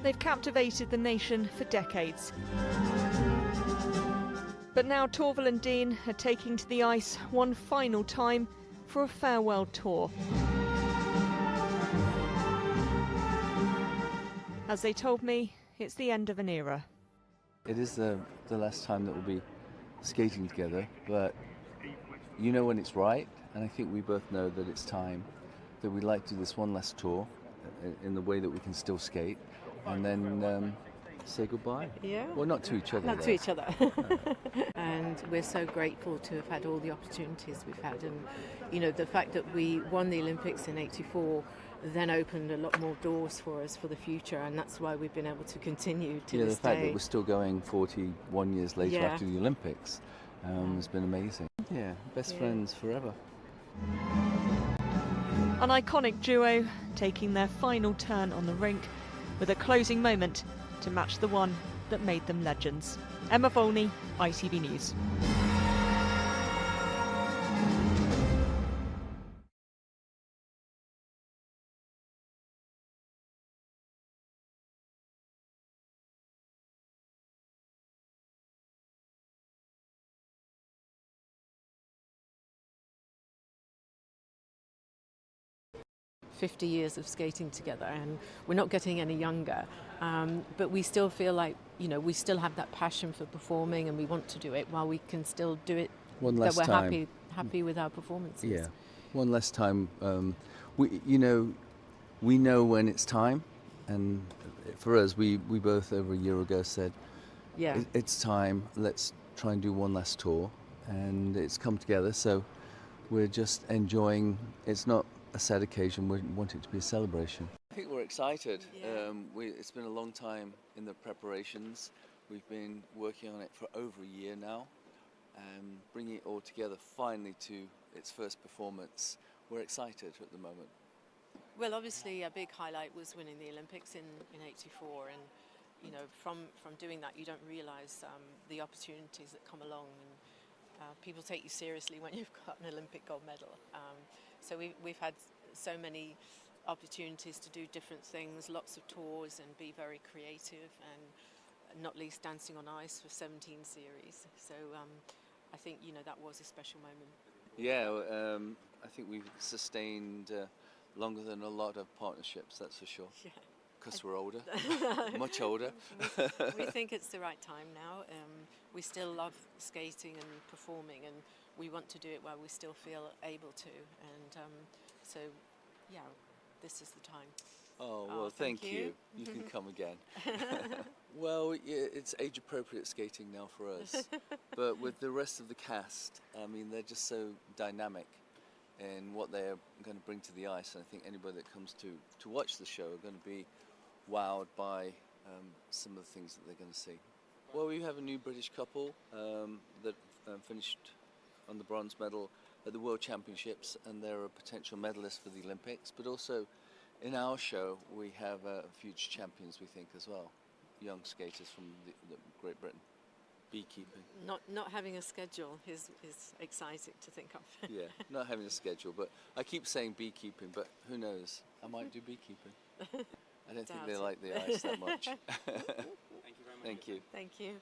They've captivated the nation for decades. But now Torvill and Dean are taking to the ice one final time for a farewell tour. As they told me, it's the end of an era. It is the last time that we'll be skating together, but you know when it's right, and I think we both know that it's time that we'd like to do this one last tour in the way that we can still skate, and then say goodbye. Yeah. Well, not to each other. Not though. to each other. And we're so grateful to have had all the opportunities we've had, and you know, the fact that we won the Olympics in '84 then opened a lot more doors for us for the future, and that's why we've been able to continue to this the fact day. that we're still going 41 years later after the Olympics has been amazing. Yeah, best friends forever. An iconic duo taking their final turn on the rink with a closing moment to match the one that made them legends. Emma Volney, ITV News. "50 years of skating together, and we're not getting any younger, but we still feel like, you know, we still have that passion for performing, and we want to do it while we can still do it. One less that we're time. happy with our performances. Yeah, one less time. We know when it's time, and for us, we both over a year ago said, it's time. Let's try and do one last tour, and it's come together. So we're just enjoying. It's not a sad occasion. We want it to be a celebration. I think we're excited. Yeah. It's been a long time in the preparations. We've been working on it for over a year now, bringing it all together finally to its first performance. We're excited at the moment. Well, obviously a big highlight was winning the Olympics in '84, and you know, from doing that you don't realise the opportunities that come along, and people take you seriously when you've got an Olympic gold medal. So we've had so many opportunities to do different things, lots of tours, and be very creative, and not least dancing on ice for 17 series. So I think, you know, that was a special moment. Yeah, I think we've sustained longer than a lot of partnerships, that's for sure. Yeah. Because we're older, much older. We think it's the right time now. We still love skating and performing, and we want to do it while we still feel able to. And so, yeah, this is the time. Oh, well, thank you. You can come again. Well, yeah, it's age-appropriate skating now for us. But with the rest of the cast, I mean, they're just so dynamic in what they're going to bring to the ice. And I think anybody that comes to watch the show are going to be wowed by some of the things that they're going to see. Well, we have a new British couple that finished on the bronze medal at the World Championships, and they're a potential medalist for the Olympics. But also, in our show, we have future champions, we think, as well. Young skaters from the Great Britain. Beekeeping. Not having a schedule is exciting to think of. Yeah, not having a schedule, but I keep saying beekeeping, but who knows? I might do beekeeping. I don't think they like the ice that much. Thank you very much. Thank you. Thank you.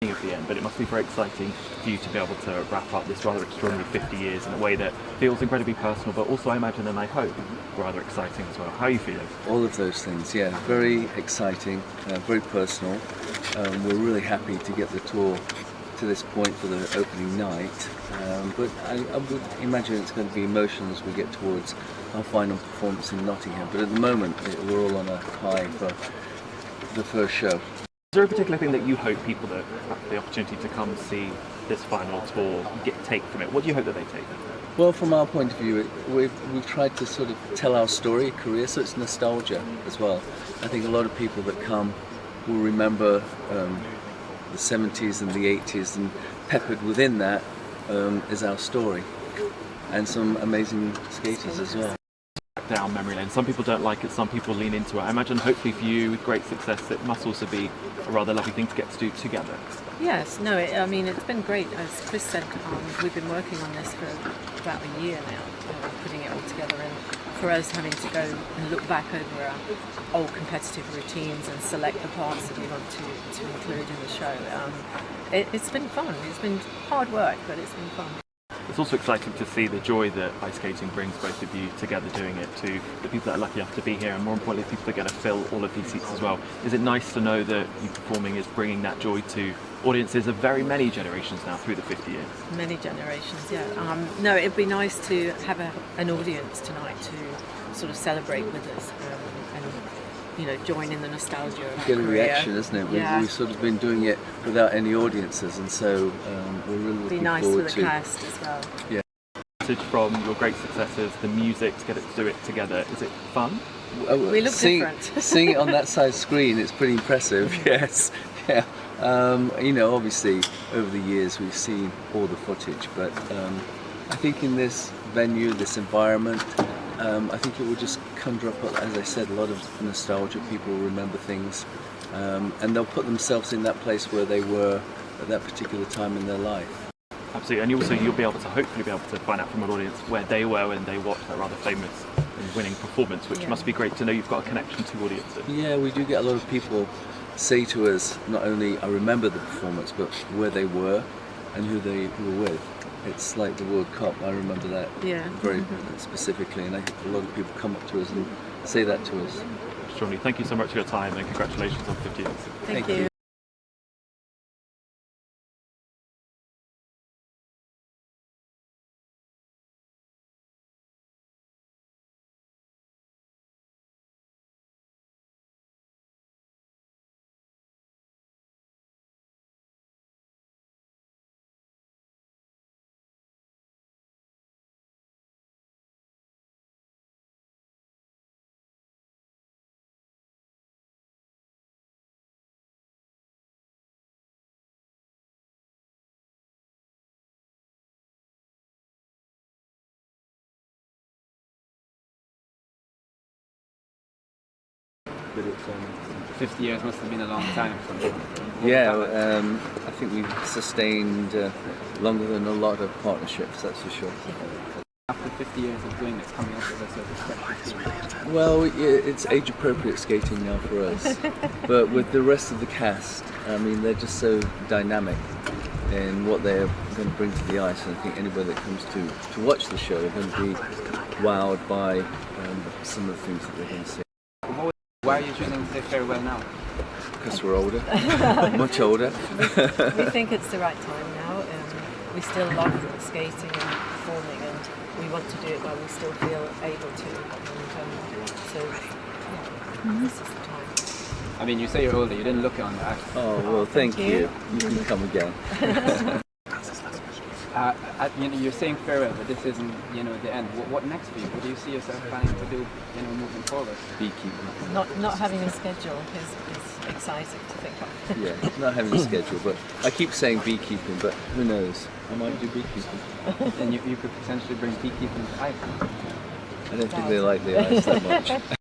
Of the end, but it must be very exciting for you to be able to wrap up this rather extraordinary 50 years in a way that feels incredibly personal, but also I imagine, and I hope, rather exciting as well. How are you feeling? All of those things, yeah. Very exciting, very personal. We're really happy to get the tour to this point for the opening night, but I would imagine it's going to be emotional as we get towards our final performance in Nottingham. But at the moment, we're all on a high for the first show. Is there a particular thing that you hope people that have the opportunity to come see this final tour take from it? What do you hope that they take? Well, from our point of view, we've tried to sort of tell our story, career, so it's nostalgia as well. I think a lot of people that come will remember the 70s and the 80s, and peppered within that is our story, and some amazing skaters as well. Down memory lane. Some people don't like it, some people lean into it. I imagine hopefully for you with great success it must also be a rather lovely thing to get to do together. Yes, no, I mean, it's been great. As Chris said, we've been working on this for about a year now, putting it all together, and for us having to go and look back over our old competitive routines and select the parts that we want to include in the show. It's been fun. It's been hard work, but it's been fun. It's also exciting to see the joy that ice skating brings both of you together doing it, to the people that are lucky enough to be here, and more importantly people that get to fill all of these seats as well. Is it nice to know that you performing is bringing that joy to audiences of very many generations now through the 50 years? Many generations, yeah. No, it'd be nice to have an audience tonight to sort of celebrate with us and join in the nostalgia of Get a career. reaction, isn't it? Yeah. We've sort of been doing it without any audiences, and so we're really looking Be nice forward with to the cast as well. Yeah. From your great successes, the music, to get it to do it together, is it fun? We look different. Seeing it on that size screen, it's pretty impressive. Yes, yeah. Obviously over the years we've seen all the footage, but I think in this venue, this environment, I think it will just conjure up, as I said, a lot of nostalgia. People will remember things, and they'll put themselves in that place where they were at that particular time in their life. Absolutely, and also you'll be able to hopefully be able to find out from an audience where they were when they watched that rather famous and winning performance, which must be great to know you've got a connection to audiences. Yeah, we do get a lot of people say to us, not only I remember the performance, but where they were and who they were with. It's like the World Cup, I remember that very specifically, and I think a lot of people come up to us and say that to us. Strongly, thank you so much for your time and congratulations on 50 years. Thank you. But it's 50 years must have been a long time. I think we've sustained longer than a lot of partnerships, that's for sure. After 50 years of doing this, coming up with a sort of special. Well, it's age-appropriate skating now for us, but with the rest of the cast, I mean, they're just so dynamic in what they're going to bring to the ice, and I think anybody that comes to watch the show are going to be wowed by some of the things that they're going to see. Why are you choosing to say farewell now? Because we're older, much older. We think it's the right time now. We still love skating and performing, and we want to do it while we still feel able to. And this is the time. I mean, you say you're older, you didn't look on that. Oh, well, thank you. You can come again. You're saying farewell, but this isn't, the end. What next for you? What do you see yourself planning to do, moving forward? Beekeeping. Not having a schedule is exciting to think of. Yeah, not having a schedule, but I keep saying beekeeping, but who knows? I might do beekeeping. Then you could potentially bring beekeeping to life. I don't think they like the ice that much.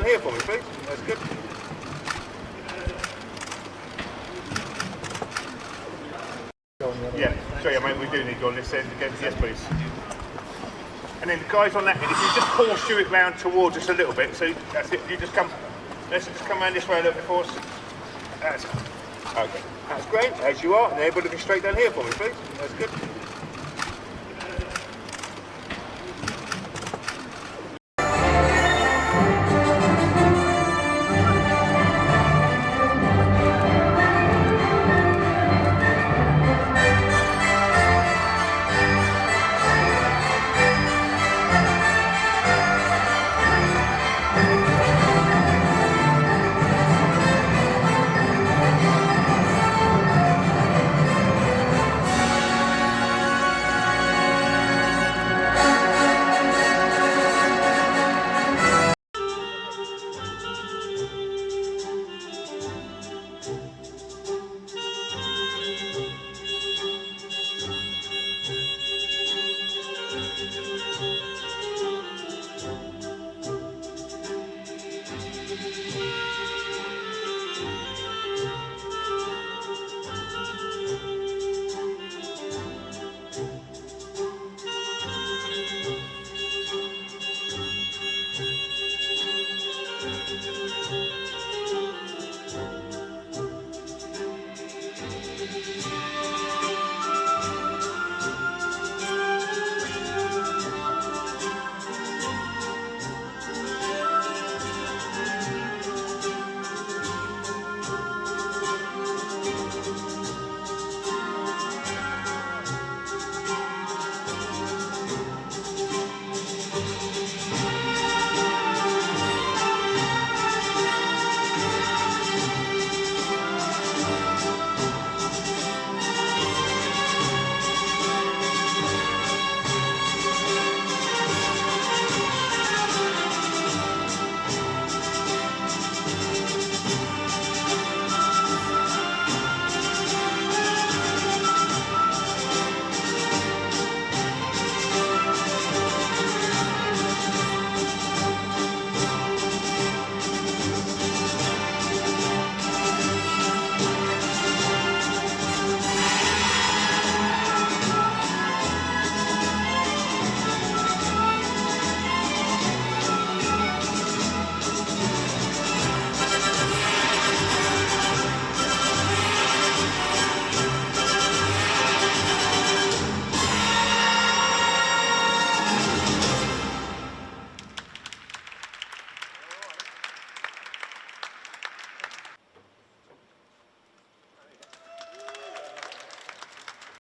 Here for me, please. That's good. Yeah, sorry, mate, we do need you on this end again. Yes, please. And then the guys on that end, if you just pull Stuart round towards us a little bit, so that's it. You just come, let's just come around this way a little bit for us. That's okay. That's great, as you are. And everybody looking straight down here for me, please. That's good.